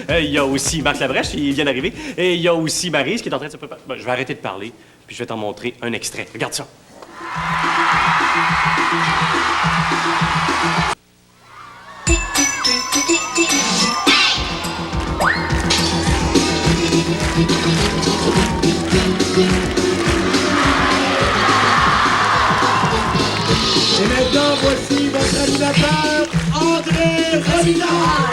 Il y a aussi Marc Labrèche, il vient d'arriver. Et il y a aussi Maryse qui est en train de se préparer. Ben, je vais arrêter de parler, puis je vais t'en montrer un extrait. Regarde ça. Et maintenant, voici votre animateur, André Robillard.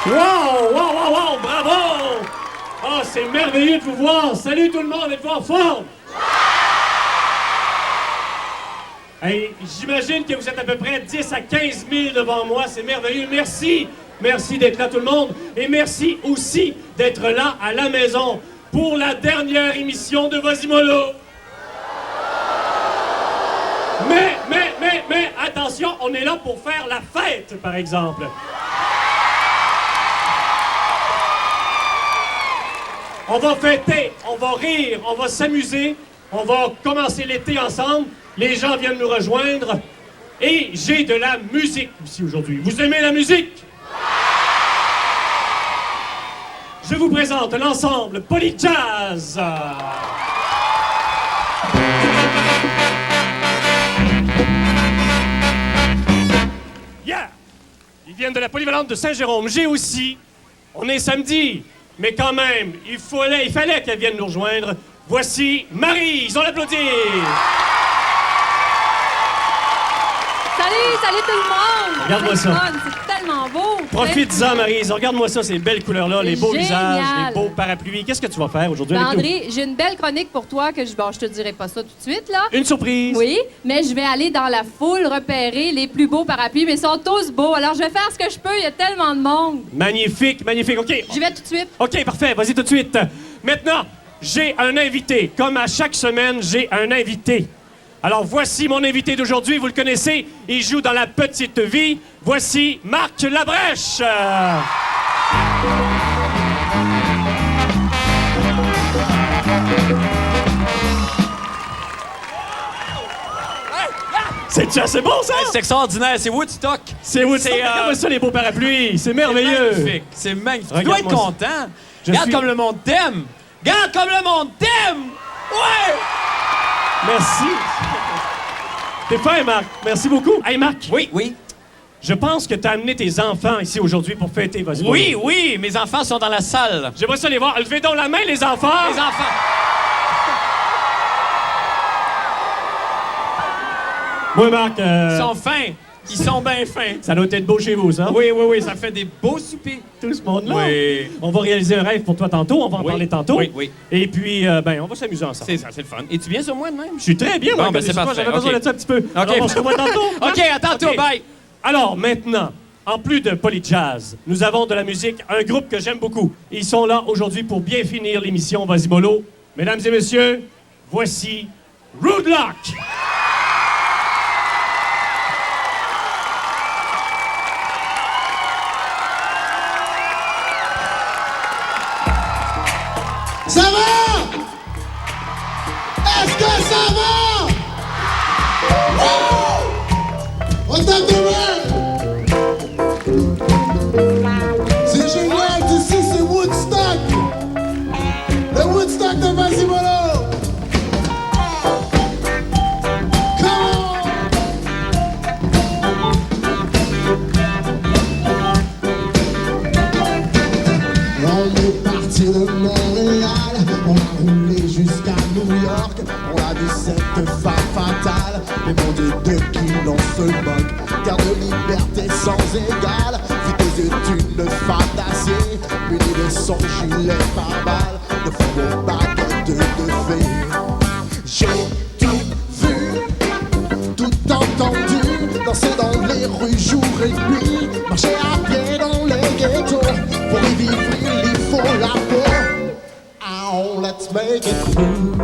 Wow, bravo! Oh, c'est merveilleux de vous voir. Salut tout le monde, êtes-vous en forme? Hey, j'imagine que vous êtes à peu près 10 à 15 000 devant moi. C'est merveilleux. Merci. Merci d'être là, tout le monde. Et merci aussi d'être là à la maison pour la dernière émission de Vas-y Mollo. Mais, attention, on est là pour faire la fête, par exemple. On va fêter, on va rire, on va s'amuser, on va commencer l'été ensemble. Les gens viennent nous rejoindre. Et j'ai de la musique ici aujourd'hui. Vous aimez la musique? Je vous présente l'ensemble Polyjazz. Yeah! Ils viennent de la polyvalente de Saint-Jérôme. J'ai aussi. On est samedi, mais quand même, il fallait qu'elle vienne nous rejoindre. Voici Maryse, on l'applaudit! Salut tout le monde! Regarde-moi C'est ça. fun, c'est tellement beau! Profite-en, Maryse. Regarde-moi ça, ces belles couleurs-là, les beaux Génial. visages, les beaux parapluies. Qu'est-ce que tu vas faire aujourd'hui avec nous? André, j'ai une belle chronique pour toi que je te dirai pas ça tout de suite, là. Une surprise! Oui, mais je vais aller dans la foule repérer les plus beaux parapluies, mais ils sont tous beaux. Alors, je vais faire ce que je peux, il y a tellement de monde. Magnifique, magnifique. OK. J'y vais tout de suite. OK, parfait. Vas-y tout de suite. Maintenant, j'ai un invité. Comme à chaque semaine, j'ai un invité. Alors, voici mon invité d'aujourd'hui. Vous le connaissez. Il joue dans La Petite Vie. Voici Marc Labrèche. C'est assez bon, ça? C'est extraordinaire, c'est Woodstock. C'est Woodstock. Regarde-moi ça, les beaux parapluies. C'est merveilleux. Magnifique, c'est magnifique. Tu dois être Regarde-moi content. Je Regarde suis- comme le monde t'aime. Regarde comme le monde t'aime. Ouais! Merci. T'es fin, Marc. Merci beaucoup. Hey, Marc. Oui. Je pense que t'as amené tes enfants ici aujourd'hui pour fêter Vas-y Mollo. Oui, mes enfants sont dans la salle. J'aimerais ça les voir. Levez donc la main, les enfants. Les enfants. Oui, Marc. Ils sont fins. Ils sont bien fins. Ça doit être beau chez vous, ça? Oui, ça fait des beaux soupers. Tout ce monde-là. Oui. On va réaliser un rêve pour toi tantôt. On va en Oui. parler tantôt. Oui. Et puis, on va s'amuser ensemble. C'est ça, c'est le fun. Es-tu bien sur moi de même? Je suis très bien, moi. Bon, ben, comme c'est dis-toi, parfait. J'avais besoin OK. de ça un petit peu. Alors, on se revoit tantôt. OK, à tantôt, OK. bye. Alors, maintenant, en plus de Polyjazz, nous avons de la musique, un groupe que j'aime beaucoup. Ils sont là aujourd'hui pour bien finir l'émission Vas-y Mollo. Mesdames et messieurs, voici Rude Luck. Ça va? Est-ce que ça va? Wouh! On tape de C'est génial, d'ici c'est Woodstock! Le Woodstock de Vas-y Mollo! Come on! On est parti de Montréal, on a roulé jusqu'à New York, on a vu cette femme fatale, mais mon Dieu de qui l'on se moque, terre de liberté sans égale, vie des études, une femme d'acier, munie de son gilet pare-balles, de fou baguette de fée. J'ai tout vu, tout entendu, danser dans les rues jour et nuit, marcher à pied dans les ghettos, pour y vivre il faut la peau. Oh, let's make it through.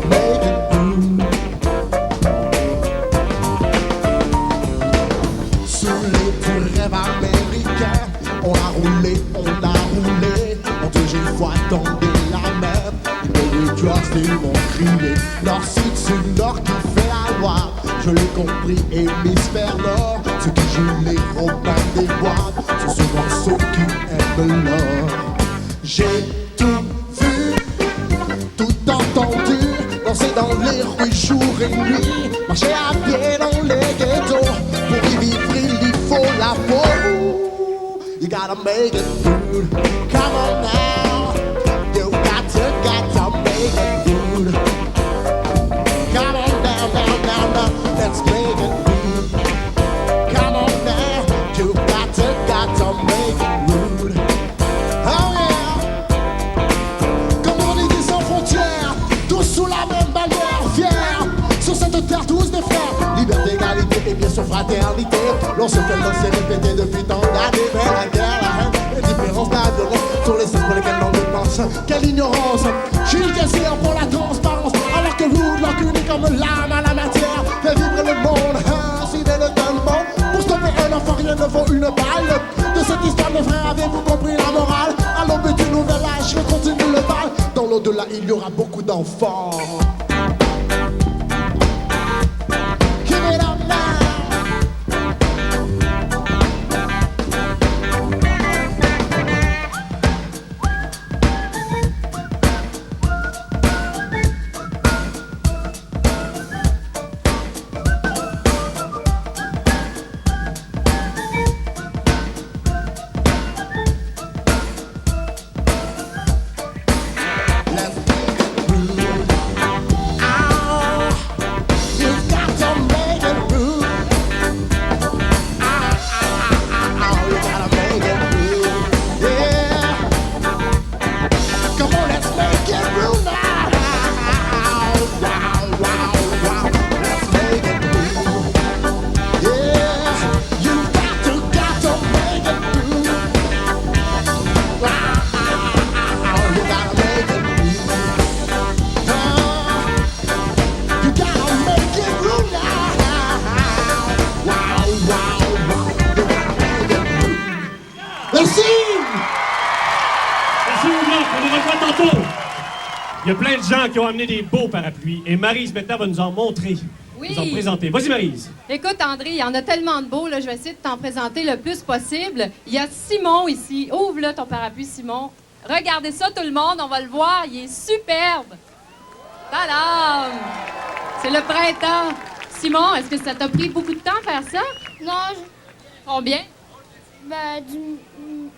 Make it through. Sous les du rêve américain. On a roulé, on deuxième fois tombé la mer. Les New York, ils m'ont crié. Nord, sud, sud, nord qui fait la loi. Je l'ai compris, hémisphère nord. Ceux qui jouent les Robins des Bois sont souvent ceux qui aiment l'or. J'ai tout vu, tout entendu, danser dans les rues jour et nuit, marcher à pied dans les ghettos. Pour y vivre, il faut la peau. You gotta make it good. Come on now, you got to make it good. Come on now, let's make it good. Come on now, you got to make it good. Oh yeah, comme on est des sans frontières, tous sous la même bannière, fiers, sur cette terre tous des frères. Liberté, égalité et bien sûr fraternité, l'on se fait lancer répété depuis tant d'années. Mais la guerre, la haine, les différences, la violence, sur les sens pour lesquels l'on dépense. Quelle ignorance, je suis désir pour la transparence, alors que vous, l'encul comme l'âme à la matière, fait vibrer le monde, ainsi dès le tempo. Pour stopper un enfant, rien ne vaut une balle. De cette histoire, mes frères, avez-vous compris la morale? À l'aube du nouvel âge, je continue le bal. Dans l'au-delà, il y aura beaucoup d'enfants. Give it up now. Il y a plein de gens qui ont amené des beaux parapluies. Et Maryse, maintenant, va nous en montrer. Oui. Nous en présenter. Vas-y, Maryse. Écoute, André, il y en a tellement de beaux, là, je vais essayer de t'en présenter le plus possible. Il y a Simon ici. Ouvre-le, ton parapluie, Simon. Regardez ça, tout le monde, on va le voir. Il est superbe. Tadam! C'est le printemps. Simon, est-ce que ça t'a pris beaucoup de temps à faire ça? Non, Combien?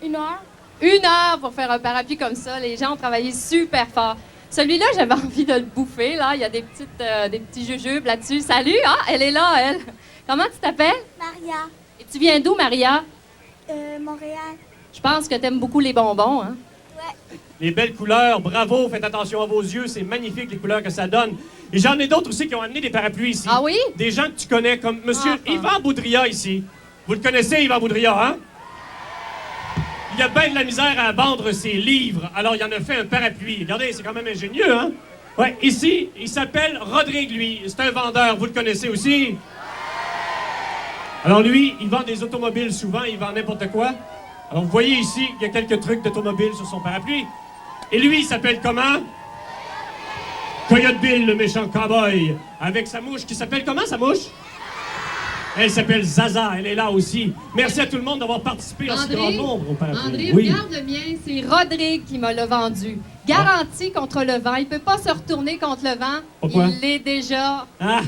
une heure. 1 heure pour faire un parapluie comme ça. Les gens ont travaillé super fort. Celui-là, j'avais envie de le bouffer. Là, il y a des petits jujubes là-dessus. Salut! Ah, elle est là, elle. Comment tu t'appelles? Maria, Et tu viens d'où, Maria? Montréal. Je pense que t'aimes beaucoup les bonbons, hein? Ouais. Les belles couleurs, bravo, faites attention à vos yeux, c'est magnifique les couleurs que ça donne. Et j'en ai d'autres aussi qui ont amené des parapluies ici. Ah oui? Des gens que tu connais, comme Monsieur Ah. Yvan Boudria ici. Vous le connaissez, Yvan Boudria, hein? Il a bien de la misère à vendre ses livres, alors il en a fait un parapluie. Regardez, c'est quand même ingénieux, hein? Ouais, ici, il s'appelle Rodrigue, lui. C'est un vendeur, vous le connaissez aussi? Alors lui, il vend des automobiles souvent, il vend n'importe quoi. Alors vous voyez ici, il y a quelques trucs d'automobile sur son parapluie. Et lui, il s'appelle comment? Coyote Bill, le méchant cowboy, avec sa mouche qui s'appelle comment, sa mouche? Elle s'appelle Zaza, elle est là aussi. Merci à tout le monde d'avoir participé à ce grand nombre au parapluie. André, Oui. regarde le mien, c'est Rodrigue qui me l'a vendu. Garanti contre le vent. Il peut pas se retourner contre le vent. Pourquoi? Il l'est déjà. Ah,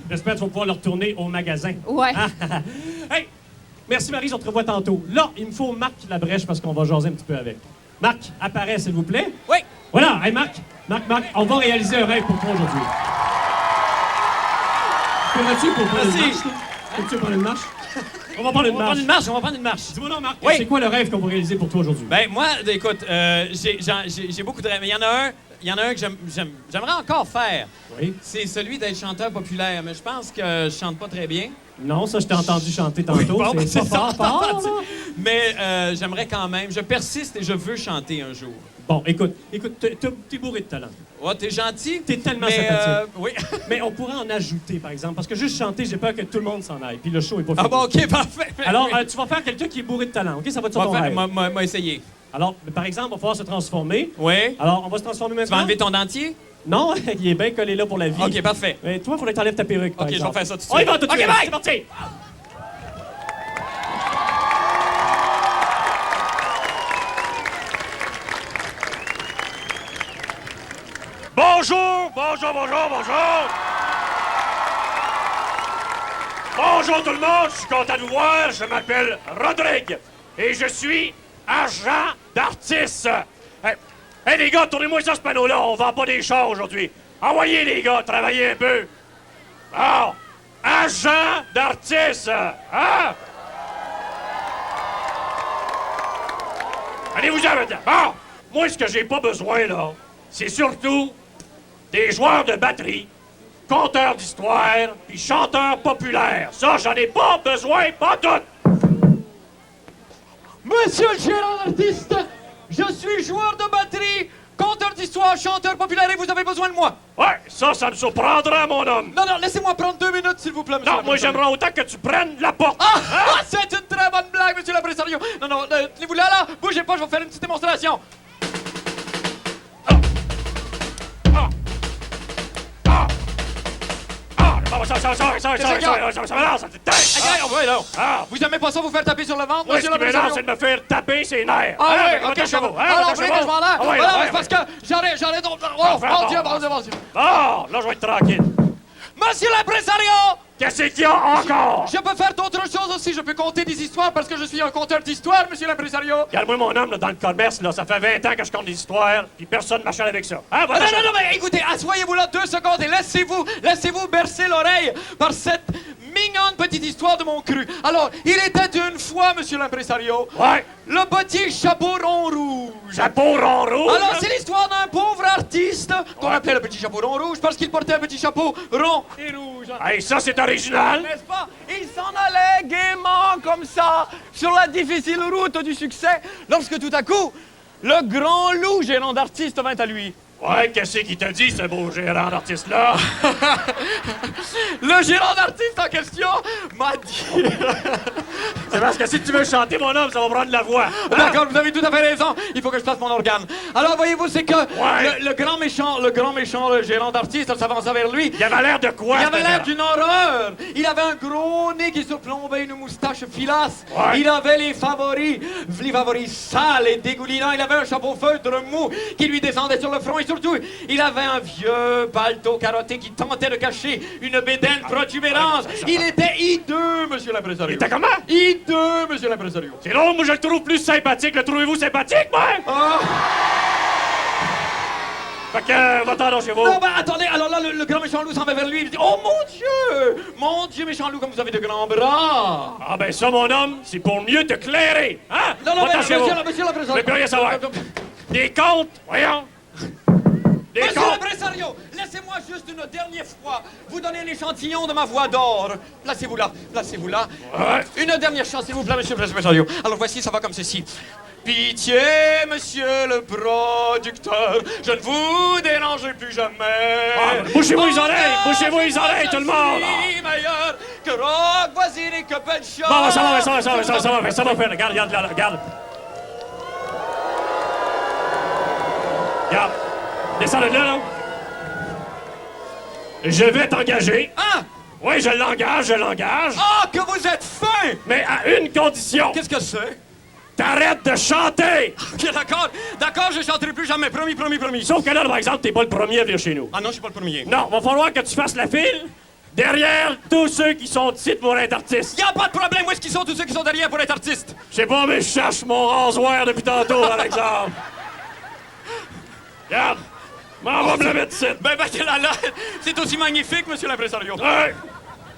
j'espère que tu vas pouvoir le retourner au magasin. Ouais. Hey, merci Marie, on te revoit tantôt. Là, il me faut Marc Labrèche parce qu'on va jaser un petit peu avec. Marc, apparaît s'il vous plaît. Oui. Voilà, hey Marc, on va réaliser un rêve pour toi aujourd'hui. Peux-tu pour prendre une Merci. marche? Là? Peux-tu prendre une marche? On va prendre une marche. On va prendre une marche. Dis-moi non, Marc, Oui. c'est quoi le rêve qu'on va réaliser pour toi aujourd'hui? Ben, moi, écoute, j'ai beaucoup de rêves, mais il y en a un que j'aimerais encore faire. Oui. C'est celui d'être chanteur populaire, mais je pense que je chante pas très bien. Non, ça, je t'ai entendu chanter tantôt. Bon, ben, c'est c'est pas ça, fort, entendu. là. Mais j'aimerais quand même. Je persiste et je veux chanter un jour. Bon, écoute, t'es bourré de talent. Oh, t'es gentil. T'es tellement mais, sympathique. oui. Mais on pourrait en ajouter, par exemple, parce que juste chanter, j'ai peur que tout le monde s'en aille, puis le show est pas Ah fini. bon, OK, parfait. Alors, Oui. tu vas faire quelqu'un qui est bourré de talent, OK? Ça va être ça On ton va rêve. faire- m'a essayer. Alors, par exemple, on va pouvoir se transformer. Oui. Alors, on va se transformer Tu maintenant. vas enlever ton dentier? Non, il est bien collé là pour la vie. OK, parfait. Mais toi, il faudrait que t'enlèves ta perruque, par OK, je vais exemple. faire ça tout de On y suite. va tout de OK, suite. bye! C'est parti! Bonjour, bonjour, bonjour, bonjour. Bonjour tout le monde, je suis content de vous voir. Je m'appelle Rodrigue et je suis agent d'artiste. Hey, les gars, tournez-moi ça, ce panneau-là. On vend pas des chars aujourd'hui. Envoyez les gars, travaillez un peu. Bon, agent d'artiste. Hein? Allez-vous-en maintenant. Bon, moi, ce que j'ai pas besoin, là, c'est surtout des joueurs de batterie, conteurs d'histoire, puis chanteurs populaires. Ça, j'en ai pas besoin, pas tout. Monsieur le gérant d'artiste, je suis joueur de batterie, conteur d'histoire, chanteur populaire et vous avez besoin de moi. Ouais, ça me surprendra, mon homme. Non, laissez-moi prendre 2 minutes, s'il vous plaît, monsieur. Non, moi, j'aimerais autant que tu prennes la porte. Ah, c'est une très bonne blague, monsieur l'impresario. Non, tenez-vous là, bougez pas, je vais vous faire une petite démonstration. Vous aimez pas ça vous faire taper sur le ventre, Moi, ce monsieur qui m'énerve, l'impresario? c'est de me faire taper ses nerfs. Ah oui, Hein, ok, votre je chevaux, hein, alors, votre je chevaux. m'en l'air. Ah ouais, Voilà, ouais, mais parce que j'arrête. Oh, Parfait, mon Dieu, bon. mon Dieu. Ah, là, je vais être tranquille. Monsieur l'impresario! Qu'est-ce qu'il y a encore? Je peux faire d'autres choses aussi. Je peux conter des histoires parce que je suis un conteur d'histoire, monsieur l'impresario. Regarde-moi mon homme là, dans le commerce, là, ça fait 20 ans que je compte des histoires, puis personne ne m'achète avec ça. Hein, Ah, voilà, non, mais écoutez, asseyez-vous là 2 secondes et laissez-vous bercer l'oreille par cette mignonne petite histoire de mon cru. Alors, il était une fois, monsieur l'impresario, Ouais, le petit chapeau rond rouge. chapeau rond rouge. Alors, c'est l'histoire d'un pauvre artiste qu'on appelait le petit chapeau rond rouge parce qu'il portait un petit chapeau rond et rouge. Hey, ça, c'est original. N'est-ce pas? Il s'en allait gaiement comme ça sur la difficile route du succès lorsque tout à coup, le grand loup gérant d'artiste vint à lui. Ouais, qu'est-ce qu'il t'a dit, ce beau gérant d'artiste-là? Le gérant d'artiste en question m'a dit... C'est parce que si tu veux chanter, mon homme, ça va prendre la voix. Hein? D'accord, vous avez tout à fait raison. Il faut que je place mon organe. Alors, voyez-vous, c'est que Ouais. le grand méchant, le gérant d'artiste, s'avança vers lui. Il avait l'air de quoi? Il avait ce l'air gars? d'une horreur. Il avait un gros nez qui surplombait une moustache filasse. Ouais. Il avait les favoris sales et dégoulinants. Il avait un chapeau feutre mou qui lui descendait sur le front. Et surtout, il avait un vieux paletot carotté qui tentait de cacher une bédaine protubérance. Il était hideux, monsieur l'impresario. Il était comment? Hideux, monsieur l'impresario. C'est drôle, moi, je le trouve plus sympathique. Le trouvez-vous sympathique, moi? Ah. Fait que, va-t'en chez vous. Non, ben attendez, alors là, le grand méchant loup s'en va vers lui. Il dit, oh mon Dieu, méchant loup, comme vous avez de grands bras. Ah ben ça, mon homme, c'est pour mieux te clairer. Hein? Non, mais Va-t'en chez vous. monsieur l'impresario. Je veux plus rien savoir. Des comptes, voyons. Des Monsieur comptes. l'impresario, laissez-moi juste une dernière fois vous donner un échantillon de ma voix d'or. Placez-vous là. Ouais. Une dernière chance, s'il vous plaît, monsieur l'impresario. Alors voici, ça va comme ceci. Pitié, monsieur le producteur, je ne vous dérangerai plus jamais. Ah, bouchez-vous les oreilles, tout le monde. Je suis meilleur que Rock Voisine et que Pet Shop. Bon, ça va faire. Regarde. Regarde. Descends de là. Je vais t'engager. Ah! Oui, je l'engage. Ah, que vous êtes fin! Mais à une condition. Qu'est-ce que c'est? T'arrêtes de chanter. Ok, d'accord, je chanterai plus jamais, promis. Sauf que là, par exemple, t'es pas le premier à venir chez nous. Ah non, je suis pas le premier. Non, va falloir que tu fasses la file derrière tous ceux qui sont ici pour être artistes. Y a pas de problème, où est-ce qu'ils sont tous ceux qui sont derrière pour être artistes? Je sais pas, mais je cherche mon rasoir depuis tantôt, par exemple. Regarde, m'en va me le mettre ici. Ben, là, c'est aussi magnifique, monsieur l'impresario. Ouais.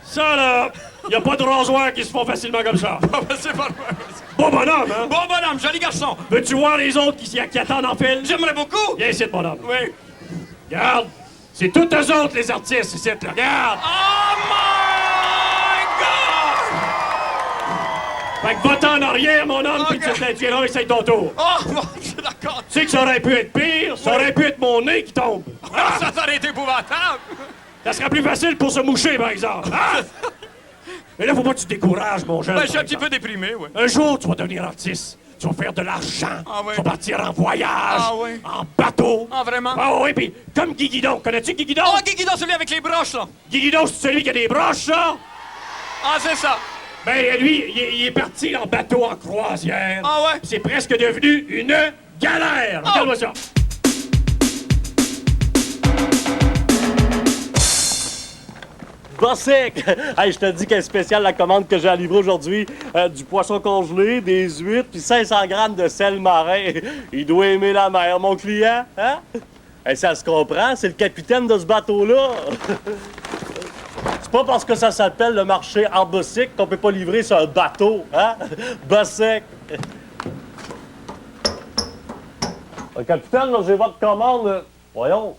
Ça, là, y a pas de rasoir qui se font facilement comme ça. C'est pas vrai. Bon bonhomme, hein? Bon bonhomme, joli garçon. Veux-tu voir les autres qui attendent en file? J'aimerais beaucoup. Viens ici, bonhomme. Oui. Regarde, c'est tous eux autres, les artistes, ici. Regarde. Oh my God! Fait que va-t'en en arrière, mon homme, puis Ok. tu te tiendras et c'est ton tour. Oh, bon, c'est d'accord. Tu sais que ça aurait pu être pire, ça aurait pu être mon nez qui tombe. Ah, ça aurait été épouvantable. Ça serait plus facile pour se moucher, par exemple. Ah! Mais là, faut pas que tu te décourages, mon jeune. Ben, je suis par un petit peu exemple. déprimé, ouais. Un jour, tu vas devenir artiste. Tu vas faire de l'argent. Ah ouais. Tu vas partir en voyage. Ah ouais. En bateau. Ah, vraiment? Ah oui, puis comme Guy Guidon. Connais-tu Guy Guidon? Oh, Guido, celui avec les broches, là. Guy Guidon, c'est celui qui a des broches, là? Ah, c'est ça. Ben, lui, il est parti en bateau en croisière. Ah ouais? C'est presque devenu une galère. Regarde-moi ça. Bossic! Hey, je te dis qu'elle est spéciale la commande que j'ai à livrer aujourd'hui. Du poisson congelé, des huîtres, puis 500 grammes de sel marin. Il doit aimer la mer, mon client, hein? Hey, ça se comprend, c'est le capitaine de ce bateau-là. C'est pas parce que ça s'appelle le marché Arbossic qu'on peut pas livrer sur un bateau, hein? Bossic! Capitaine, là, j'ai votre commande. Voyons.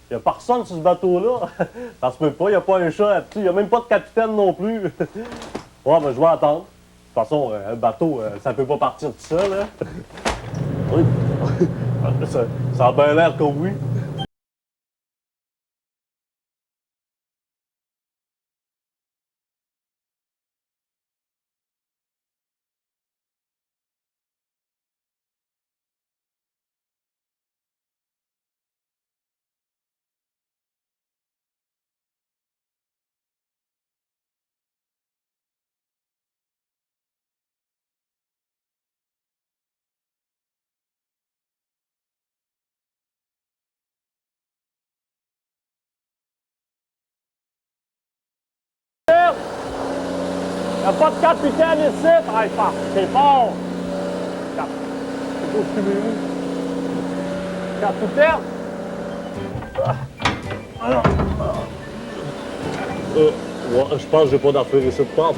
Il n'y a personne sur ce bateau-là. Ça se peut pas, il n'y a pas un chat là-dessus. Il n'y a même pas de capitaine non plus. Ouais, ben je vais attendre. De toute façon, un bateau, ça peut pas partir tout seul, hein. Oui. Ça a bien l'air que oui. Il n'y a pas de capitaine ici. Hey, c'est fort. C'est beau ce qu'il capitaine. Ouais, je pense que j'ai pas d'affaires ici de part.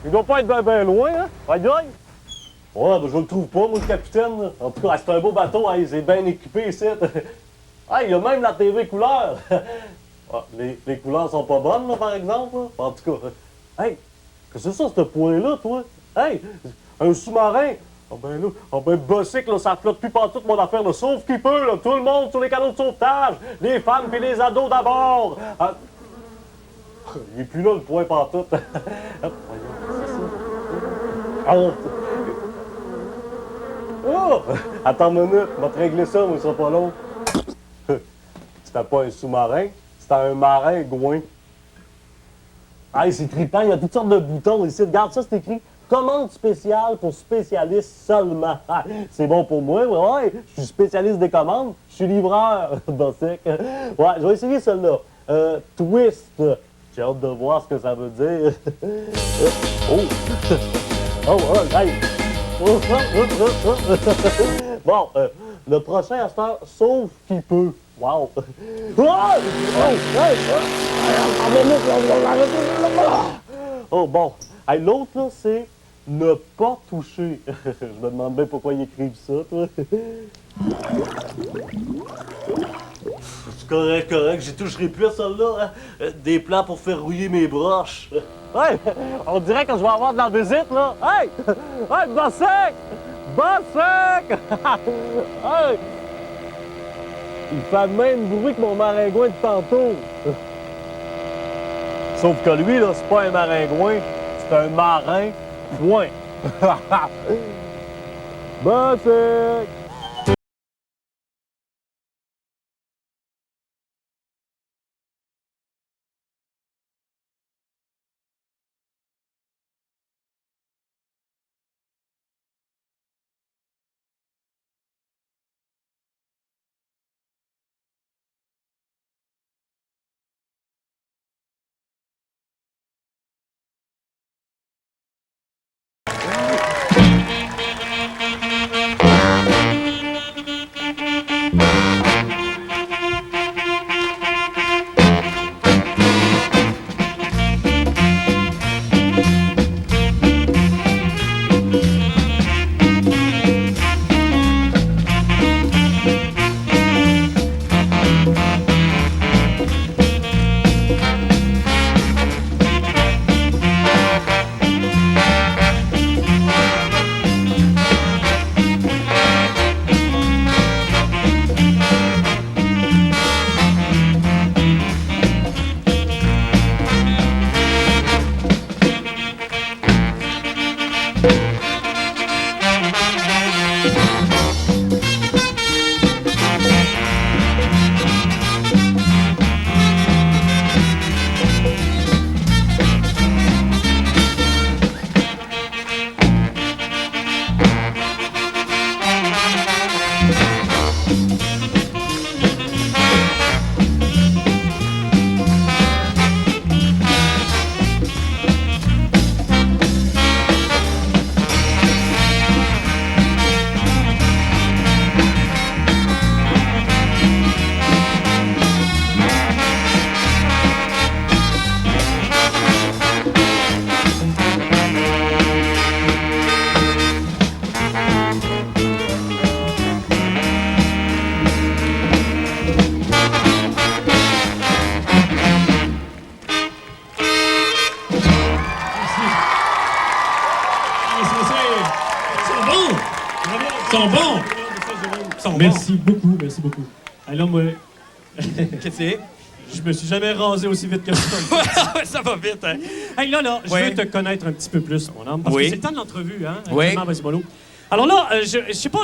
Il doit pas être bien loin, hein? Ouais, ben je le trouve pas, moi, le capitaine. Là. En tout cas, c'est un beau bateau, hein, il est bien équipé ici. Ah, il y a même la TV couleur. Ah, les couleurs sont pas bonnes, là, par exemple. Là. En tout cas, hey, qu'est-ce que c'est ça, ce point-là, toi? Hey, un sous-marin. Bossic, là, ça flotte plus partout mon affaire, là, sauf qui peut, là, tout le monde sur les canaux de sauvetage, les femmes puis les ados d'abord. Ah, il est plus là, le point pantoute. Oh! Oh! Attends une minute, je vais te régler ça, mais ça sera pas long. C'était pas un sous-marin, c'était un marin gouin. Hey, c'est trippant, il y a toutes sortes de boutons ici. Regarde ça, c'est écrit commande spéciale pour spécialistes seulement. C'est bon pour moi, ouais, je suis spécialiste des commandes, je suis livreur, Bossic. Ouais, je vais essayer celle-là. Twist. J'ai hâte de voir ce que ça veut dire. Oh! Oh, hey! Bon, le prochain à cette heure, sauf qu'il peut. Wow! Oh, bon. Hey, l'autre, là, c'est ne pas toucher. Je me demande bien pourquoi ils écrivent ça, toi. C'est correct. J'y toucherai plus à celle-là. Hein? Des plans pour faire rouiller mes broches. Ouais, on dirait que je vais avoir de la visite, là. Hey! Hey, Bossic! Bossic! Hey! Il fait le même bruit que mon maringouin de tantôt. Sauf que lui, là, c'est pas un maringouin, c'est un marin, point. Bossic! sont bons! Ils sont Merci beaucoup, merci beaucoup. Alors, moi, bons. Qu'est-ce que c'est? je me suis jamais rasé aussi vite que ça. Ça va vite, hein? Hey, là, je Ouais. veux te connaître un petit peu plus, mon homme, parce Oui. que c'est le temps de l'entrevue, hein? Oui. Actuellement, vas-y, mollo. Alors là, je sais pas,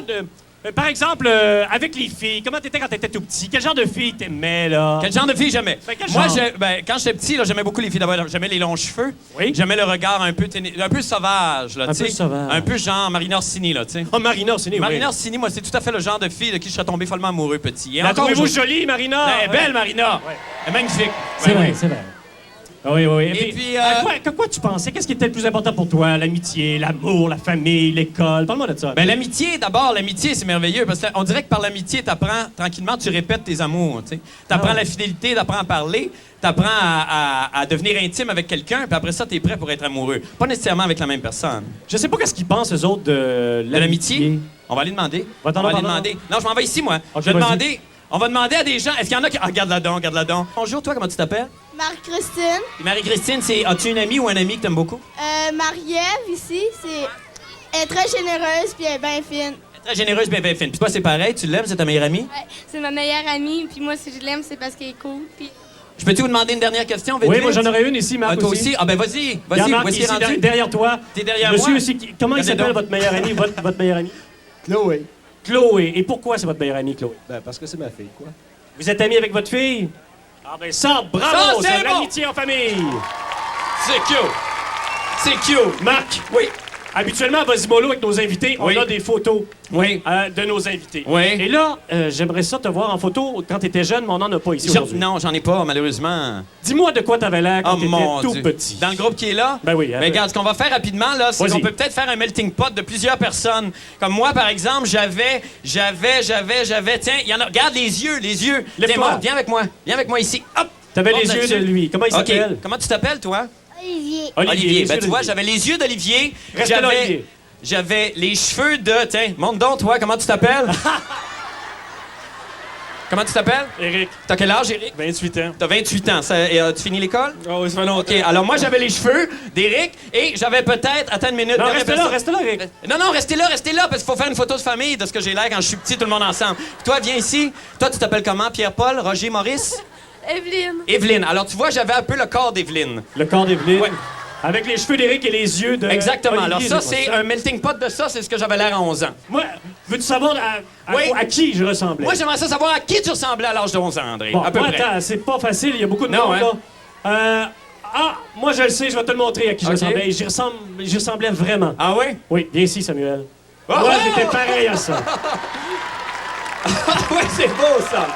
par exemple, avec les filles, comment t'étais quand t'étais tout petit? Quel genre de filles t'aimais, là? Quel genre de fille j'aimais? Ben, quel Moi, genre? quand j'étais petit, là, j'aimais beaucoup les filles. D'abord, j'aimais les longs cheveux. Oui. J'aimais le regard un peu sauvage, là, Un tu sais. peu sauvage. Un peu genre Marina Orsini, là, tu sais. Oh, Marina Orsini, oui. Marina Orsini, moi, c'est tout à fait le genre de fille de qui je serais tombé follement amoureux petit. Et La encore trouvez-vous aujourd'hui- jolie, Marina? Elle est belle, Marina. Ouais. Elle est magnifique. C'est Ouais, vrai, ouais. c'est vrai. Oui, oui. Et puis, à quoi tu pensais? Qu'est-ce qui était le plus important pour toi? L'amitié, l'amour, la famille, l'école? Parle-moi de ça. Ben, l'amitié, d'abord, l'amitié, c'est merveilleux parce qu'on dirait que par l'amitié, t'apprends tranquillement, tu répètes tes amours, tu sais. T'apprends la fidélité, t'apprends à parler, t'apprends à devenir intime avec quelqu'un, puis après ça, t'es prêt pour être amoureux. Pas nécessairement avec la même personne. Je sais pas qu'est-ce qu'ils pensent, eux autres, de De l'amitié, on va aller demander. Va t'en On va aller demander. demander. Non, je m'en vais ici, moi. Ok, Je vais vas-y. demander. On va demander à des gens. Est-ce qu'il y en a qui. Ah, regarde là-dedans, regarde là-dedans. Bonjour, toi, comment tu t'appelles? Marie-Christine. Marie-Christine, as-tu une amie ou un ami que t'aimes beaucoup? Marie-Ève, ici, elle est très généreuse puis elle est bien fine. Très généreuse, bien fine. Puis toi, c'est pareil, tu l'aimes, c'est ta meilleure amie? Ouais, c'est ma meilleure amie, puis moi, si je l'aime, c'est parce qu'elle est cool. Puis Je peux-tu vous demander une dernière question? vite, Oui, vite? moi, j'en aurais une ici, Marc. Ah, toi aussi? Ah, ben vas-y, Regarde, Marc, voici ici, rendu. derrière toi. T'es derrière Monsieur moi? aussi, comment il Regardez s'appelle, donc. votre meilleur ami? Votre meilleur ami? Chloé. Chloé. Et pourquoi c'est votre meilleure amie, Chloé? Ben, parce que c'est ma fille, quoi. Vous êtes amis avec votre fille? Ah ben ça, bravo! Ça, C'est c'est bon! l'amitié en famille! C'est cute. C'est cute. Marc, Oui. habituellement, à Vasimolo, avec nos invités, Oui. on a des photos Oui. de nos invités. Oui. Et là, j'aimerais ça te voir en photo quand tu étais jeune, mais on n'en a pas ici aujourd'hui. Non, j'en ai pas, malheureusement. Dis-moi de quoi t'avais l'air quand Oh t'étais mon tout Dieu. petit. Dans le groupe qui est là? Ben oui, Mais regarde, ce qu'on va faire rapidement, là, c'est Vas-y. qu'on peut peut-être faire un melting pot de plusieurs personnes. Comme moi, par exemple, j'avais. Tiens, il y en a. Regarde les yeux. Lève-toi. Tiens, moi, viens avec moi. Viens avec moi ici. Hop! T'avais Monte les yeux de là-dessus. lui. Comment il OK. s'appelle? Comment tu t'appelles, toi? Olivier. Olivier. Ben, les tu yeux vois, d'Olivier. j'avais les yeux d'Olivier. Reste là, Olivier. J'avais les cheveux de. Tiens, monte donc, toi, comment tu t'appelles? Comment tu t'appelles? Éric, T'as quel âge, Eric? 28 ans. T'as 28 ans. Et tu finis l'école? Oh, oui, ça fait longtemps. OK, alors moi, j'avais les cheveux d'Éric et j'avais peut-être... Attends une minute. Non, dernière reste là, Éric. Non, restez là, parce qu'il faut faire une photo de famille de ce que j'ai l'air quand je suis petit, tout le monde ensemble. Toi, viens ici. Toi, tu t'appelles comment? Pierre-Paul? Roger? Maurice? Evelyne. Evelyne. Alors, tu vois, j'avais un peu le corps d'Evelyne. Le corps d'Evelyne. Ouais. Avec les cheveux d'Éric et les yeux de. Exactement. Olivier, Alors, ça, je vois c'est un melting pot de ça, c'est ce que j'avais l'air à 11 ans. Moi, veux-tu savoir Oui. à qui je ressemblais? Moi, j'aimerais ça savoir à qui tu ressemblais à l'âge de 11 ans, André. Bon, à peu moi, près. attends, c'est pas facile, il y a beaucoup de Non, monde, hein? là. Moi, je le sais, je vais te le montrer à qui je Ok. ressemblais. Et j'y ressemblais vraiment. Ah oui? Oui, viens ici, Samuel. Oh, Moi, oh! j'étais pareil à ça. oui, c'est beau, ça.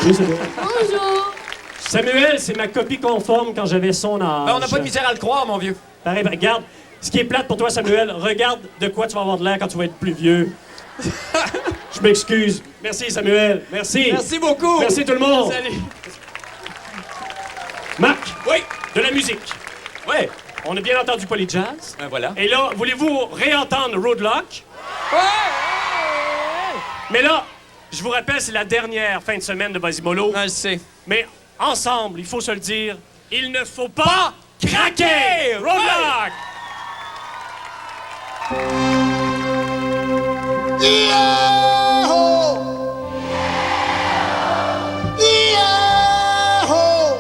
Oui, c'est beau. Bonjour. Samuel, c'est ma copie conforme quand j'avais son âge. Ben, on n'a pas de misère à le croire, mon vieux. Pareil, ben, regarde, ce qui est plate pour toi, Samuel, regarde de quoi tu vas avoir de l'air quand tu vas être plus vieux. Je m'excuse. Merci, Samuel. Merci. Merci beaucoup. Merci tout le monde. Salut. Marc, Oui. de la musique. Oui. On a bien entendu Polyjazz. Ben voilà. Et là, voulez-vous réentendre Roadlock? Mais là, je vous rappelle, c'est la dernière fin de semaine de Vasimolo. Je sais. Mais ensemble, il faut se le dire, il ne faut pas craquer! Roadlock! Yahoo! Yahoo!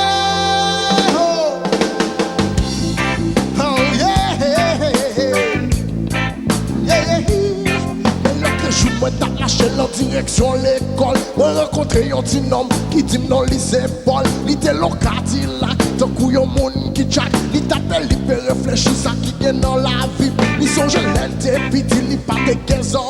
Yahoo! Oh yeah! Yeah, yeah. Mais l'autre jour, moi t'as lâché en direction l'école. Moi rencontré un petit homme qui dit non lycée Paul. Il était le Cadillac, tant qu'il y a un monde qui jack. Il t'appelle, il peut réfléchir ça qui gagne dans la vie. Il songe l'était petit, il pas de 15 ans.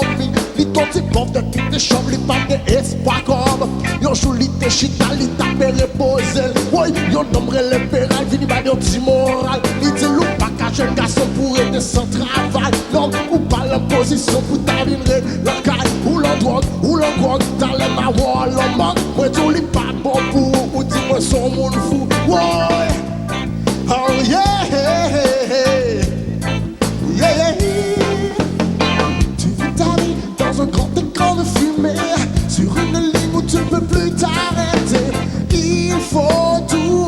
Il ton petit pauvre de toutes les chambres, il pas d'espoir comme. Yon jour, il te chita, il t'appelle reposer. Oui, yon nombre libéral, vini ba yon petit moral. Il dit l'ou pas qu'un jeune garçon pour aider sans travail. Non, ou pas l'imposition pour t'avenir. L'encaille, ou l'endroit, t'as les marois, l'homme manque. Moi, tout li pas bon pour, ou dis-moi son monde fou. Ouais, oh yeah, yeah, yeah. Tu vis ta vie dans un grand écran de fumée, sur une ligne où tu ne peux plus t'arrêter. Il faut tout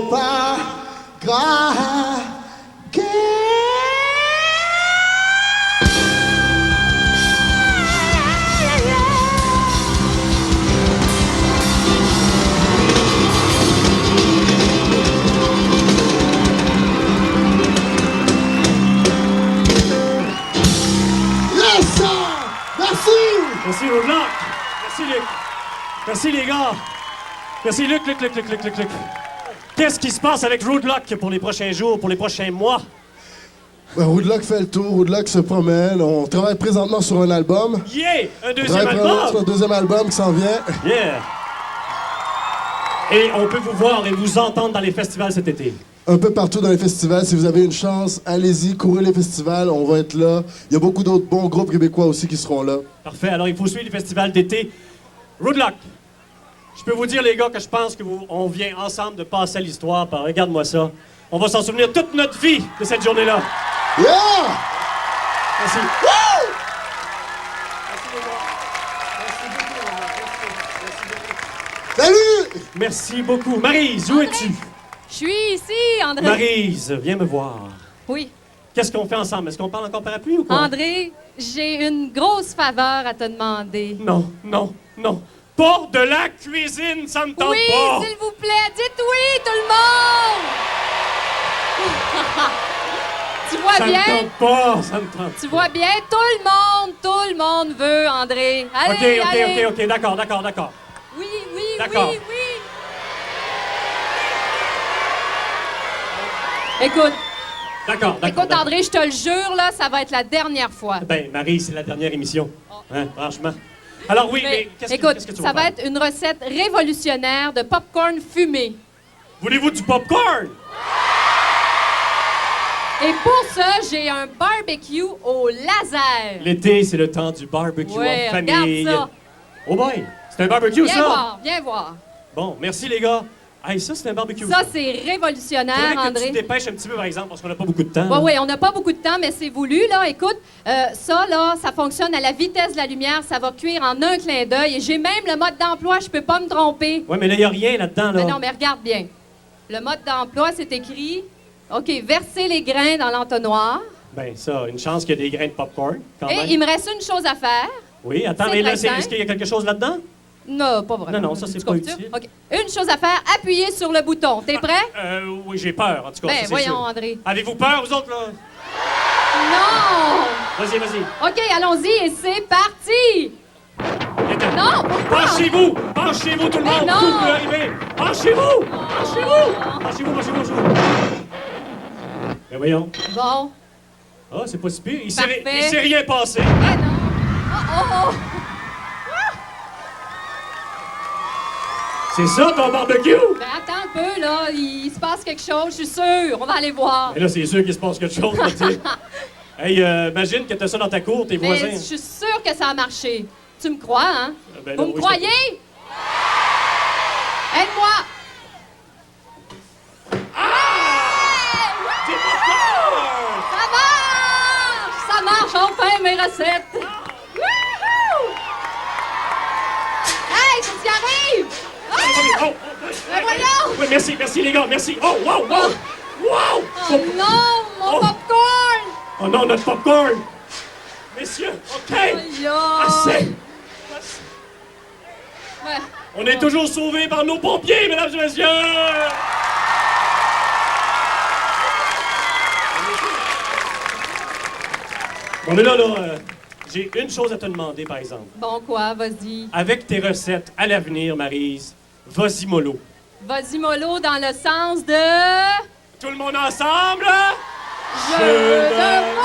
pas grave. Yes, sir! Merci! Merci, Roadlock. Merci, Luc. Merci, les gars. Merci, Luc. Qu'est-ce qui se passe avec Roadlock pour les prochains jours, pour les prochains mois? Ben, Roadlock fait le tour, Roadlock se promène. On travaille présentement sur un album. Yeah! Un On deuxième travaille présentement sur un album! deuxième album qui s'en vient. Yeah! Et on peut vous voir et vous entendre dans les festivals cet été. Un peu partout dans les festivals. Si vous avez une chance, allez-y, courez les festivals, on va être là. Il y a beaucoup d'autres bons groupes québécois aussi qui seront là. Parfait. Alors, il faut suivre les festivals d'été. Roadlock, je peux vous dire, les gars, que je pense qu'on vient ensemble de passer à l'histoire. Regarde-moi ça. On va s'en souvenir toute notre vie de cette journée-là. Yeah! Merci. Salut! Merci beaucoup. Maryse, où es-tu? Je suis ici, André. Maryse, viens me voir. Oui. Qu'est-ce qu'on fait ensemble? Est-ce qu'on parle encore parapluie ou quoi? André, j'ai une grosse faveur à te demander. Non. Pas de la cuisine, ça me tente Oui, pas. s'il vous plaît, dites oui, tout le monde! Tu vois Ça bien? me tente pas, ça me tente. Tu vois bien? Tout le monde veut, André. Allez, allez. OK, d'accord. Oui, D'accord. oui. Écoute, D'accord. André, je te le jure, là, ça va être la dernière fois. Ben, Marie, c'est la dernière émission. Hein, franchement. Alors oui, mais qu'est-ce écoute, que tu ça vas va faire? être une recette révolutionnaire de popcorn fumé. Voulez-vous du popcorn? Et pour ça, j'ai un barbecue au laser. L'été, c'est le temps du barbecue Ouais, en famille. regarde ça. Oh boy, c'est un barbecue, Viens voir. Bon, merci les gars. Hey, ça, c'est un barbecue. Ça, c'est Faudrait révolutionnaire, que tu André. te dépêches un petit peu, par exemple, parce qu'on n'a pas beaucoup de temps. Oui, on n'a pas beaucoup de temps, mais c'est voulu, là. Écoute, ça, là, ça fonctionne à la vitesse de la lumière. Ça va cuire en un clin d'œil. Et j'ai même le mode d'emploi, je peux pas me tromper. Oui, mais là, il n'y a rien là-dedans, là. Mais non, mais regarde bien. Le mode d'emploi, c'est écrit, OK, verser les grains dans l'entonnoir. Ben, ça, une chance qu'il y ait des grains de popcorn, quand Et même. il me reste une chose à faire. Oui, attends, c'est mais là, très simple. est-ce qu'il y a quelque chose là-dedans? Non, pas vraiment. Non, ça, c'est Tu pas comprends-tu? utile. OK. Une chose à faire, appuyer sur le bouton. T'es prêt? Oui, j'ai peur, en tout cas. Ben, ça, c'est voyons, sûr. André. Avez-vous peur, vous autres, là? Non! Vas-y. OK, allons-y et c'est parti! Viens-t'en. Non, pourquoi? Penchez-vous, tout le Mais monde! non! Tout peut arriver! Penchez-vous! Ben voyons. Bon. Ah, c'est pas si pire. Il Parfait. s'est rien passé. Ah non! Oh! C'est ça, ton barbecue? Ben attends un peu, là. Il se passe quelque chose, je suis sûre. On va aller voir. Et là, c'est sûr qu'il se passe quelque chose, là, tu sais. Hey, imagine que t'as ça dans ta cour, tes Mais voisins. je suis sûre que ça a marché. Tu me crois, hein? Ben là, Vous me oui, croyez? Aide-moi! C'est popcorn! Ça marche enfin, mes recettes! Wouhou! Hey, ça t'y arrive! Ah! Ben voyons! Oui, merci les gars, merci. Oh, wow! Oh non, mon Oh. popcorn! Oh non, notre popcorn! Messieurs, OK! Aïe, Assez! aïe. Ouais. On est toujours sauvés par nos pompiers, mesdames et messieurs! Bon, mais là, j'ai une chose à te demander, par exemple. Bon quoi, vas-y. Avec tes recettes à l'avenir, Maryse, vas-y mollo. Vas-y mollo dans le sens de... Tout le monde ensemble? Je demande!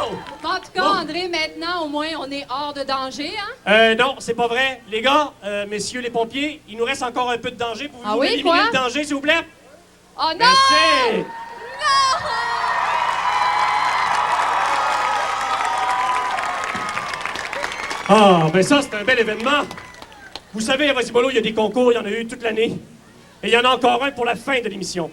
Oh! En tout cas, Bon. André, maintenant, au moins, on est hors de danger, hein? Non, c'est pas vrai. Les gars, messieurs les pompiers, il nous reste encore un peu de danger. Pouvez-vous Ah oui, éliminer quoi? le danger, s'il vous plaît? Oh non! Merci! Ah, ben ça, c'est un bel événement. Vous savez, à Vasimolo, il y a des concours, il y en a eu toute l'année. Et il y en a encore un pour la fin de l'émission.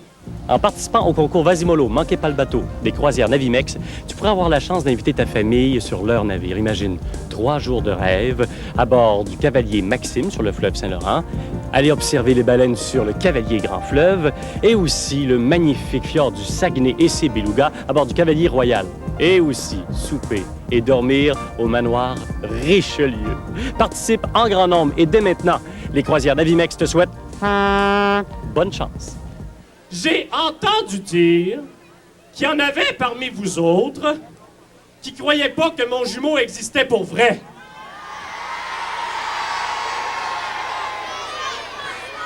En participant au concours Vasimolo, manquez pas le bateau des croisières Navimex, tu pourrais avoir la chance d'inviter ta famille sur leur navire. Imagine 3 jours de rêve à bord du Cavalier Maxime sur le fleuve Saint-Laurent, aller observer les baleines sur le Cavalier Grand Fleuve et aussi le magnifique fjord du Saguenay et ses belugas à bord du Cavalier Royal. Et aussi souper et dormir au manoir Richelieu. Participe en grand nombre et dès maintenant, les croisières Navimex te souhaitent bonne chance. J'ai entendu dire qu'il y en avait parmi vous autres qui croyaient pas que mon jumeau existait pour vrai.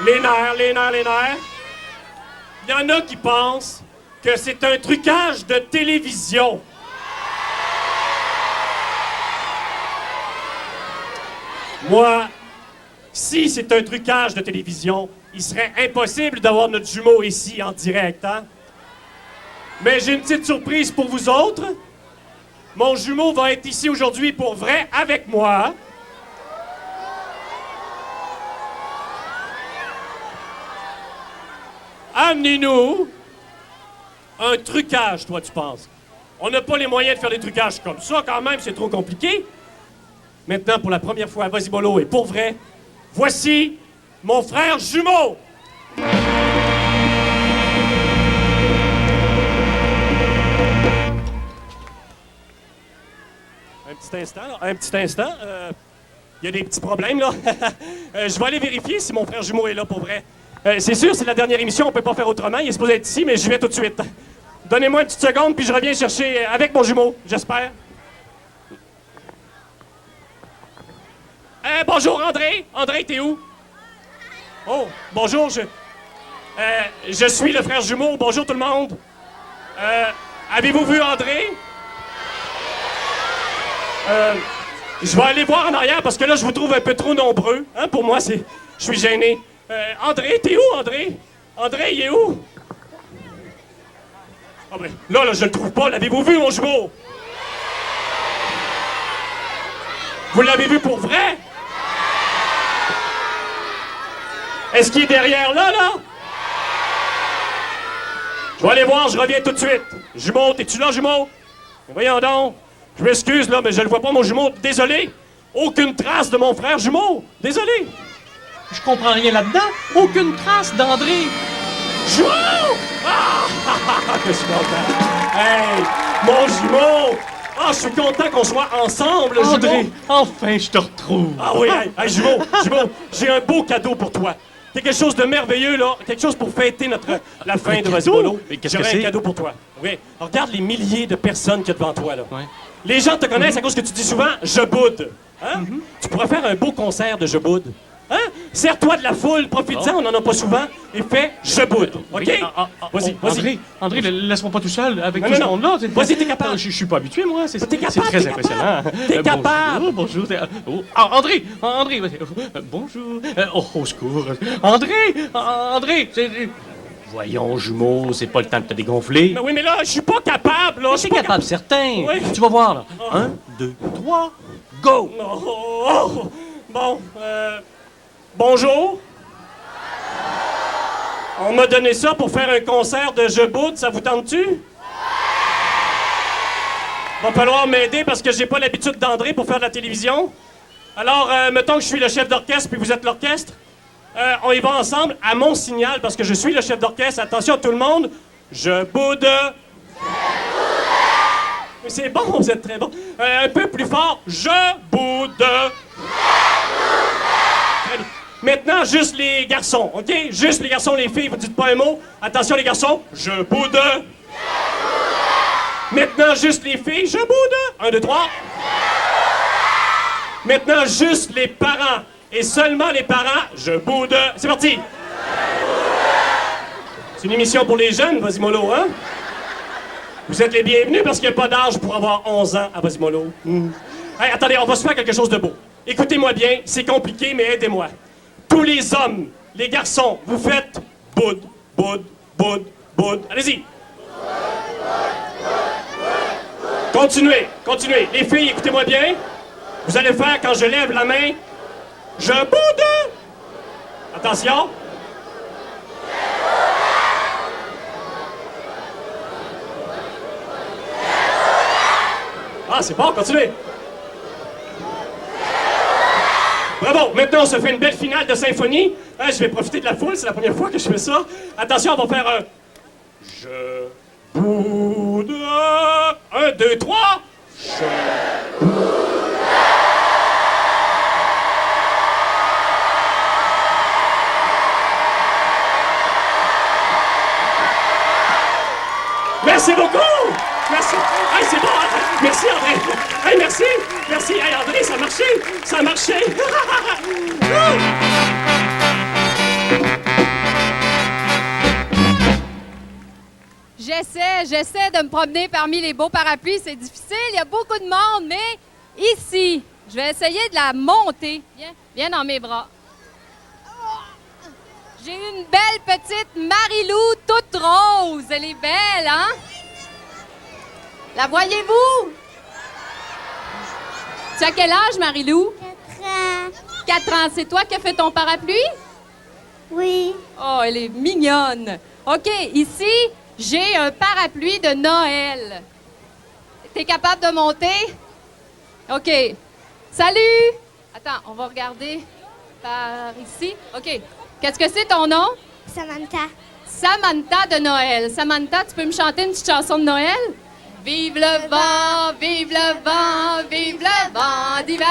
Les nerfs. Il y en a qui pensent que c'est un trucage de télévision. Moi, si c'est un trucage de télévision, il serait impossible d'avoir notre jumeau ici en direct, hein? Mais j'ai une petite surprise pour vous autres. Mon jumeau va être ici aujourd'hui pour vrai avec moi. Amenez-nous un trucage, toi, tu penses. On n'a pas les moyens de faire des trucages comme ça, quand même, c'est trop compliqué. Maintenant, pour la première fois à Vasimolo et pour vrai, voici mon frère jumeau! Un petit instant. Il y a des petits problèmes, là. Je vais aller vérifier si mon frère jumeau est là pour vrai. C'est sûr, c'est la dernière émission, on peut pas faire autrement. Il est supposé être ici, mais j'y vais tout de suite. Donnez-moi une petite seconde, puis je reviens chercher avec mon jumeau, j'espère. Bonjour, André. André, t'es où? Oh, bonjour, je suis le frère jumeau. Bonjour tout le monde. Avez-vous vu André? Je vais aller voir en arrière parce que là, je vous trouve un peu trop nombreux. Hein, pour moi, je suis gêné. André, t'es où, André? André, il est où? Ah ben, là, je le trouve pas. L'avez-vous vu, mon jumeau? Vous l'avez vu pour vrai? Est-ce qu'il est derrière là? Je vais aller voir, je reviens tout de suite. Jumeau, t'es-tu là, jumeau? Voyons donc. Je m'excuse, là, mais je le vois pas, mon jumeau. Désolé. Aucune trace de mon frère jumeau. Désolé. Je comprends rien là-dedans. Aucune trace d'André. Jumeau! Ah! Je suis content. Hey! Mon jumeau! Ah, je suis content qu'on soit ensemble, André, jumeau. enfin, je te retrouve. Ah oui, hey, jumeau, j'ai un beau cadeau pour toi. C'est quelque chose de merveilleux, là. Quelque chose pour fêter la fin de Vasimolo. Mais qu'est-ce que J'aurais c'est? un cadeau pour toi. Oui. Alors, regarde les milliers de personnes qu'il y a devant toi, là. Ouais. Les gens te connaissent à cause que tu dis souvent « Je boude ». Hein? Tu pourrais faire un beau concert de « Je boude ». Hein? Sers-toi de la foule, profite-en, on n'en a pas souvent, et fais « Je boude ». OK? Vas-y. André, laisse-moi pas tout seul avec Non, tout ce non. monde-là. Vas-y, t'es capable. Je suis pas habitué, moi. C'est T'es capable, très t'es impressionnant. capable. T'es capable. Bonjour. André, bonjour. Au secours. André. Voyons, jumeau, c'est pas le temps de te dégonfler. Mais oui, mais là, je suis pas capable, là. Je suis T'es pas capable, certain. Oui. Tu vas voir, là. 1, 2, 3, go! Oh. Bon, bonjour. On m'a donné ça pour faire un concert de Je boude, ça vous tente-tu? Va falloir m'aider parce que j'ai pas l'habitude d'André pour faire de la télévision. Alors, mettons que je suis le chef d'orchestre puis vous êtes l'orchestre. On y va ensemble à mon signal parce que je suis le chef d'orchestre. Attention tout le monde, je boude. Mais c'est bon, vous êtes très bon. Un peu plus fort, je boude. Très bien. Maintenant, juste les garçons, OK? Juste les garçons, les filles, vous dites pas un mot. Attention les garçons, je boude. Maintenant, juste les filles, je boude. 1, 2, 3. Maintenant, juste les parents. Et seulement les parents, je boude. C'est parti! C'est une émission pour les jeunes, Vasimolo, hein? Vous êtes les bienvenus parce qu'il n'y a pas d'âge pour avoir 11 ans à Vasimolo. Hey, attendez, on va se faire quelque chose de beau. Écoutez-moi bien, c'est compliqué, mais aidez-moi. Tous les hommes, les garçons, vous faites boud, boud, boud, boud. Allez-y! Continuez. Les filles, écoutez-moi bien. Vous allez faire, quand je lève la main, je boude! Attention! c'est bon, continuez. Bravo, maintenant on se fait une belle finale de symphonie. Je vais profiter de la foule, c'est la première fois que je fais ça. Attention, on va faire un... Je voudrais... 1, 2, 3. Merci beaucoup! Merci! Hey, c'est bon! Merci, André! Hey, merci! Merci! Hey, André, ça a marché! Ça a marché! J'essaie de me promener parmi les beaux parapluies. C'est difficile, il y a beaucoup de monde, mais ici, je vais essayer de la monter. Viens dans mes bras. J'ai une belle petite Marilou toute rose. Elle est belle, hein? La voyez-vous? Tu as quel âge, Marilou? 4 ans. 4 ans. C'est toi qui as fait ton parapluie? Oui. Oh, elle est mignonne. OK, ici, j'ai un parapluie de Noël. T'es capable de monter? OK. Salut! Attends, on va regarder par ici. OK. Qu'est-ce que c'est ton nom? Samantha. Samantha de Noël. Samantha, tu peux me chanter une petite chanson de Noël? Vive le vent, vive le vent, vive le vent d'hiver.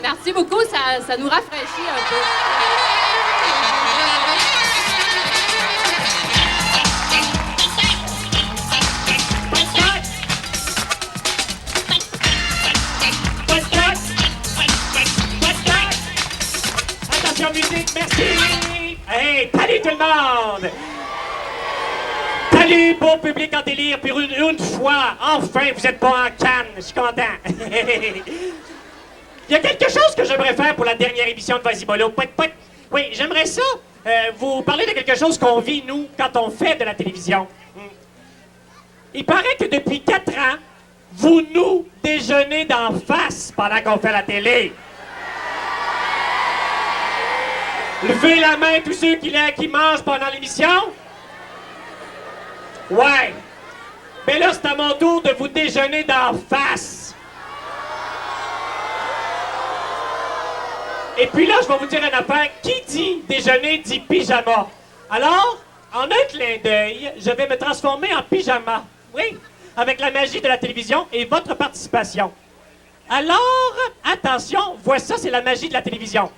Merci beaucoup, ça nous rafraîchit un peu. Attention, musique, merci! Hey, salut tout le monde! Salut, beau public en délire, pour une fois, enfin, vous êtes pas en Cannes, je suis content. Il y a quelque chose que j'aimerais faire pour la dernière émission de Vasimolo. Oui, j'aimerais ça, vous parler de quelque chose qu'on vit, nous, quand on fait de la télévision. Il paraît que depuis 4 ans, vous nous déjeunez d'en face pendant qu'on fait la télé. Levez la main tous ceux qui mangent pendant l'émission. Ouais. Mais là, c'est à mon tour de vous déjeuner d'en face. Et puis là, je vais vous dire une affaire. Qui dit déjeuner dit pyjama. Alors, en un clin d'œil, je vais me transformer en pyjama. Oui, avec la magie de la télévision et votre participation. Alors, attention, vois ça, c'est la magie de la télévision.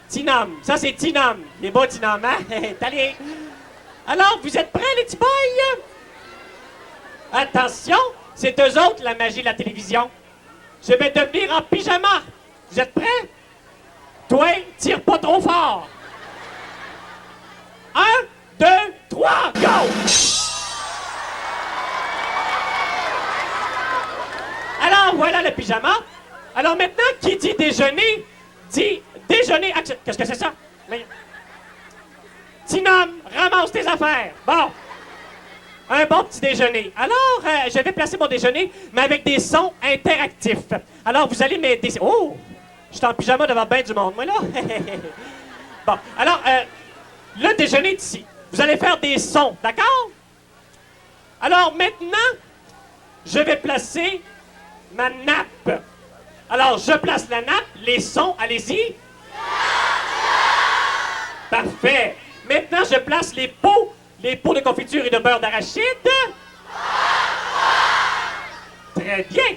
Tinam, ça c'est Tinam. Les beaux Tinam, hein? Allez. Alors, vous êtes prêts, les petits boys? Attention, c'est eux autres, la magie de la télévision. Je vais devenir en pyjama. Vous êtes prêts? Toi, tire pas trop fort. 1, 2, 3, go! Alors, voilà le pyjama. Alors maintenant, qui dit déjeuner, dit déjeuner. Qu'est-ce que c'est ça? Tinam, ramasse tes affaires. Bon. Un bon petit déjeuner. Alors, je vais placer mon déjeuner, mais avec des sons interactifs. Alors, vous allez m'aider. Oh! Je suis en pyjama devant bien du monde, moi, là. Bon. Alors, le déjeuner est ici. Vous allez faire des sons, d'accord? Alors, maintenant, je vais placer ma nappe. Alors, je place la nappe, les sons, allez-y. Parfait. Maintenant, je place les pots de confiture et de beurre d'arachide. Très bien.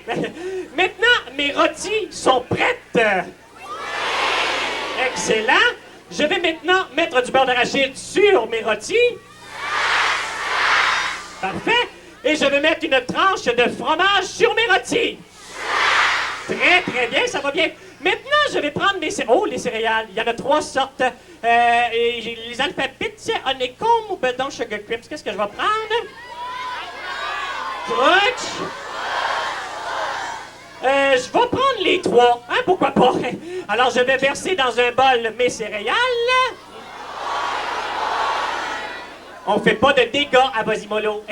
Maintenant, mes rôtis sont prêtes. Excellent. Je vais maintenant mettre du beurre d'arachide sur mes rôtis. Parfait. Et je vais mettre une tranche de fromage sur mes rôtis. Très, très bien, ça va bien. Maintenant, je vais prendre mes céréales. Oh, les céréales. Il y en a 3 sortes. Et les alphabets, honeycomb ou bedon sugar crisps. Qu'est-ce que je vais prendre? Crunch. Je vais prendre les 3. Hein, pourquoi pas? Alors, je vais verser dans un bol mes céréales. On fait pas de dégâts à Vasimolo.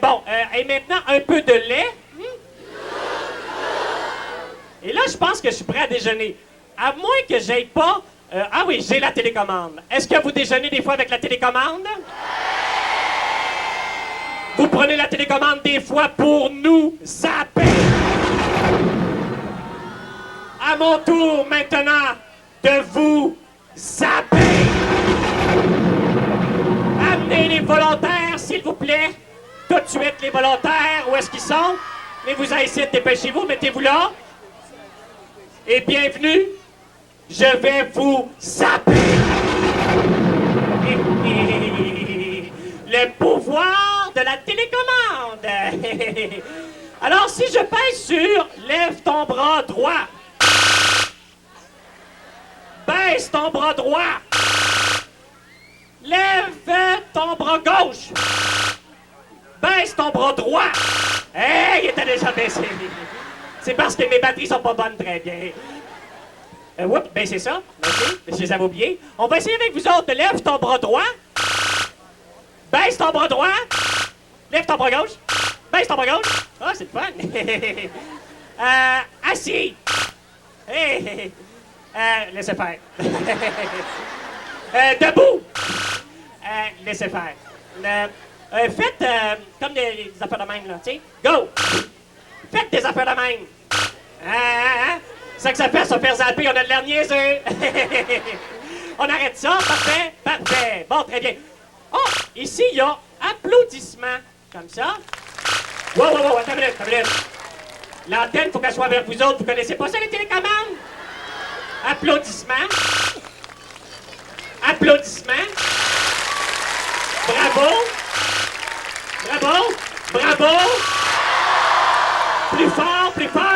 Bon, et maintenant, un peu de lait. Et là, je pense que je suis prêt à déjeuner. À moins que j'aille pas... ah oui, j'ai la télécommande. Est-ce que vous déjeunez des fois avec la télécommande? Vous prenez la télécommande des fois pour nous zapper. À mon tour maintenant de vous zapper. Amenez les volontaires, s'il vous plaît. Tout de suite, les volontaires, où est-ce qu'ils sont? Mais vous allez essayer de dépêchez-vous, mettez-vous là. Et bienvenue, je vais vous zapper. Le pouvoir de la télécommande. Alors, si je pèse sur lève ton bras droit, baisse ton bras droit, lève ton bras gauche, baisse ton bras droit. Hey, il était déjà baissé. C'est parce que mes batteries sont pas bonnes, très bien. Oups, ben c'est ça. Merci, je les avais oubliés. On va essayer avec vous autres. Lève ton bras droit. Baisse ton bras droit. Lève ton bras gauche. Baisse ton bras gauche. Ah, c'est le fun. Assis. Hey. Laissez faire. Debout. Laissez faire. Faites comme des affaires de même, là, tu sais. Go! Faites des affaires de même. C'est ça que ça fait, se faire zapper, on a de l'air niaiseux. On arrête ça, parfait, parfait. Bon, très bien. Oh, ici, il y a applaudissements, comme ça. Wow, attends une minute. L'antenne, faut qu'elle soit vers vous autres. Vous connaissez pas ça, les télécommandes? Applaudissements. Applaudissements. Bravo. Bravo. Bravo. Plus fort, plus fort.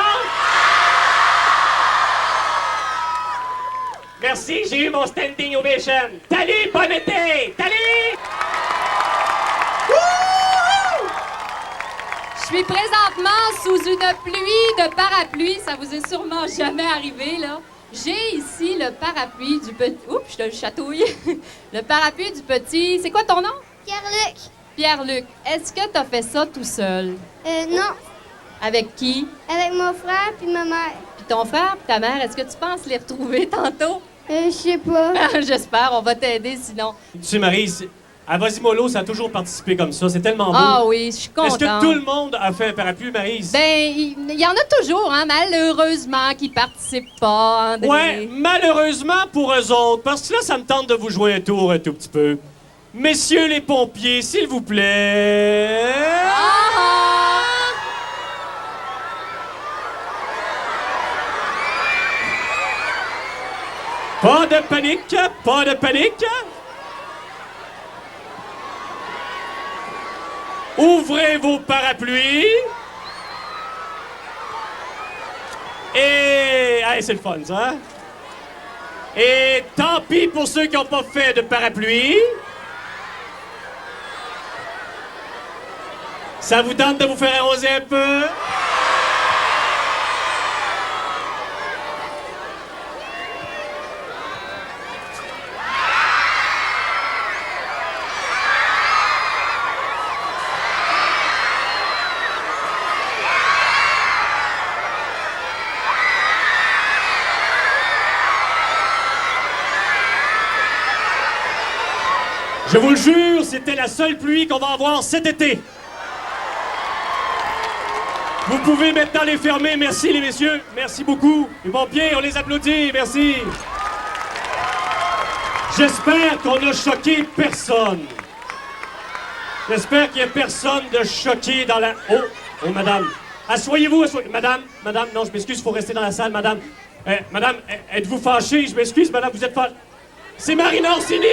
Merci, j'ai eu mon standing ovation. Salut, bon été! Salut! Je suis présentement sous une pluie de parapluies. Ça vous est sûrement jamais arrivé, là. J'ai ici le parapluie du petit... Oups, je te le chatouille. Le parapluie du petit... C'est quoi ton nom? Pierre-Luc. Pierre-Luc. Est-ce que t'as fait ça tout seul? Non. Avec qui? Avec mon frère puis ma mère. Puis ton frère puis ta mère, est-ce que tu penses les retrouver tantôt? Je sais pas. J'espère, on va t'aider sinon. Tu sais, Marie, à Vasimolo, ça a toujours participé comme ça. C'est tellement beau. Ah oui, je suis contente. Est-ce que tout le monde a fait un parapluie, Maryse? Ben, il y en a toujours, hein, malheureusement, qui participent pas, André. Ouais, malheureusement pour eux autres, parce que là, ça me tente de vous jouer un tour un tout petit peu. Messieurs les pompiers, s'il vous plaît. Pas de panique, pas de panique. Ouvrez vos parapluies. Et... Allez, c'est le fun, ça. Et tant pis pour ceux qui n'ont pas fait de parapluie. Ça vous tente de vous faire arroser un peu? Je vous le jure, c'était la seule pluie qu'on va avoir cet été. Vous pouvez maintenant les fermer. Merci, les messieurs. Merci beaucoup. Les pompiers, on les applaudit. Merci. J'espère qu'on n'a choqué personne. J'espère qu'il n'y a personne de choqué dans la... Oh, madame. Asseyez-vous, Madame, non, je m'excuse, il faut rester dans la salle, madame. Madame, êtes-vous fâchée? Je m'excuse, madame, vous êtes fâchée. C'est Marina Orsini!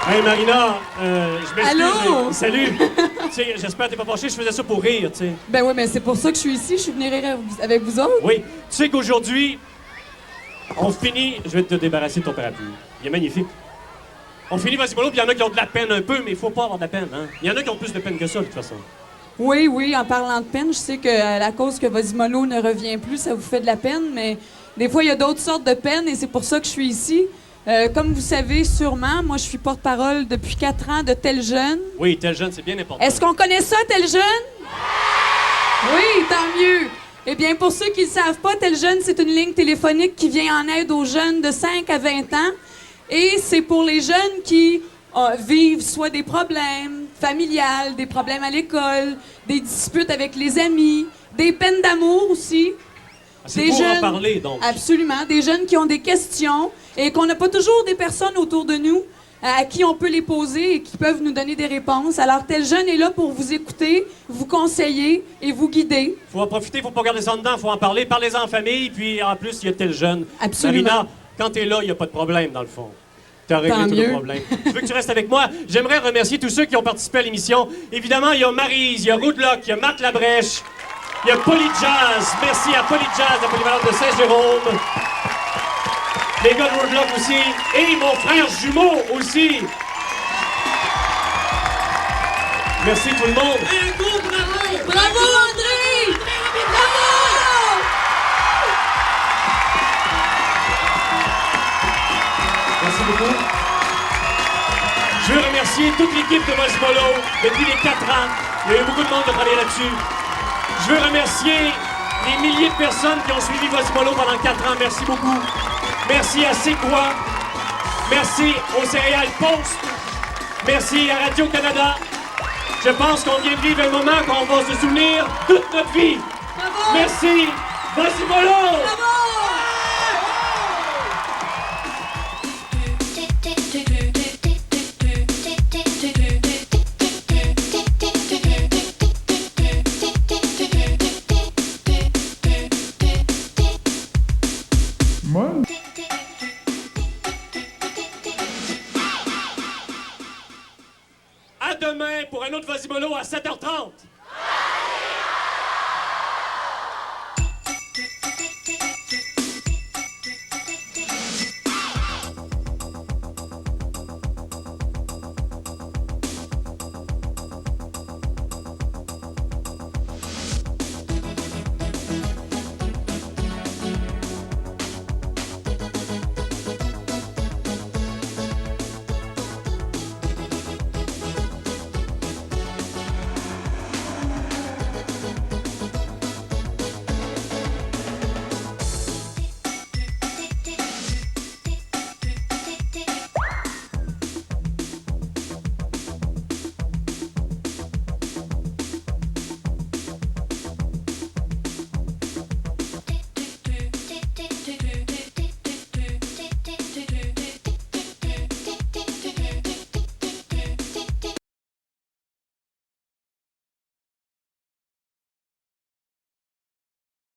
Hey Marina, je m'excuse. Allô? Salut. Tu sais, j'espère que t'es pas fâchée, je faisais ça pour rire, tu sais. Ben oui, mais c'est pour ça que je suis ici. Je suis venue rire avec vous autres. Oui. Tu sais qu'aujourd'hui, on finit... Je vais te débarrasser de ton parapluie. Il est magnifique. On finit Vasimolo, puis il y en a qui ont de la peine un peu, mais il faut pas avoir de la peine, hein. Il y en a qui ont plus de peine que ça, de toute façon. Oui, en parlant de peine, je sais que à la cause que Vasimolo ne revient plus, ça vous fait de la peine, mais des fois, il y a d'autres sortes de peines et c'est pour ça que je suis ici. Comme vous savez sûrement, moi, je suis porte-parole depuis 4 ans de Tel Jeune. Oui, Tel Jeune, c'est bien important. Est-ce qu'on connaît ça, Tel Jeune? Oui, tant mieux. Eh bien, pour ceux qui ne le savent pas, Tel Jeune, c'est une ligne téléphonique qui vient en aide aux jeunes de 5 à 20 ans. Et c'est pour les jeunes qui vivent soit des problèmes familiales, des problèmes à l'école, des disputes avec les amis, des peines d'amour aussi. C'est pour en parler, donc. Absolument. Des jeunes qui ont des questions et qu'on n'a pas toujours des personnes autour de nous à qui on peut les poser et qui peuvent nous donner des réponses. Alors, tel jeune est là pour vous écouter, vous conseiller et vous guider. Faut en profiter, faut pas garder ça en dedans, faut en parler. Parlez-en en famille, puis en plus, il y a tel jeune. Absolument. Marina, quand t'es là, il n'y a pas de problème, dans le fond. T'as réglé Tant tous mieux. les problèmes. Je veux que tu restes avec moi. J'aimerais remercier tous ceux qui ont participé à l'émission. Évidemment, il y a Maryse, il y a Roodlock, il y a Matt Labrèche, il y a Polyjazz. Merci à Polyjazz, la polyvalente de Saint-Jérôme. Les gars de Roodlock aussi. Et mon frère jumeau aussi. Merci tout le monde. Un gros bravo! Bravo, André! Bravo! Merci beaucoup. Je veux remercier toute l'équipe de Vosimolo depuis les 4 ans. Il y a eu beaucoup de monde qui a travaillé là-dessus. Je veux remercier les milliers de personnes qui ont suivi Vosimolo pendant 4 ans. Merci beaucoup. Merci à C'est quoi? Merci aux céréales Post. Merci à Radio-Canada. Je pense qu'on vient de vivre un moment qu'on va se souvenir toute notre vie. Bravo! Merci. Vosimolo! Bravo! À demain pour un autre Vosimolo à 7h30.